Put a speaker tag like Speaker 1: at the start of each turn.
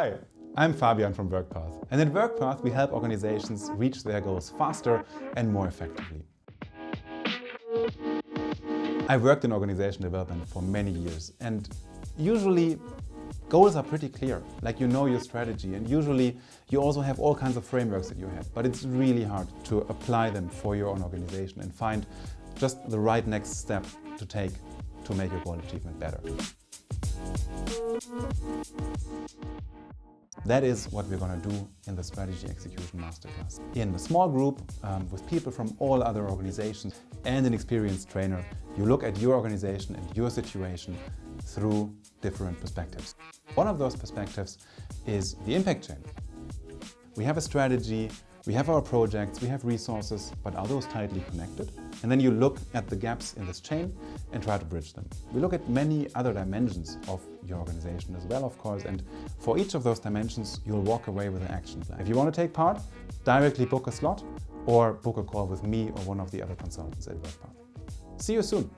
Speaker 1: Hi, I'm Fabian from Workpath, and at Workpath we help organizations reach their goals faster and more effectively. I've worked in organization development for many years, and usually goals are pretty clear, like you know your strategy, and usually you also have all kinds of frameworks in your head, but it's really hard to apply them for your own organization and find just the right next step to take to make your goal achievement better. That is what we're going to do in the Strategy Execution Masterclass. In a small group with people from all other organizations and an experienced trainer, you look at your organization and your situation through different perspectives. One of those perspectives is the impact chain. We have a strategy, we have our projects, we have resources, but are those tightly connected? And then you look at the gaps in this chain and try to bridge them. We look at many other dimensions of your organization as well, of course, and for each of those dimensions, you'll walk away with an action plan. If you want to take part, directly book a slot or book a call with me or one of the other consultants at Workpath. See you soon.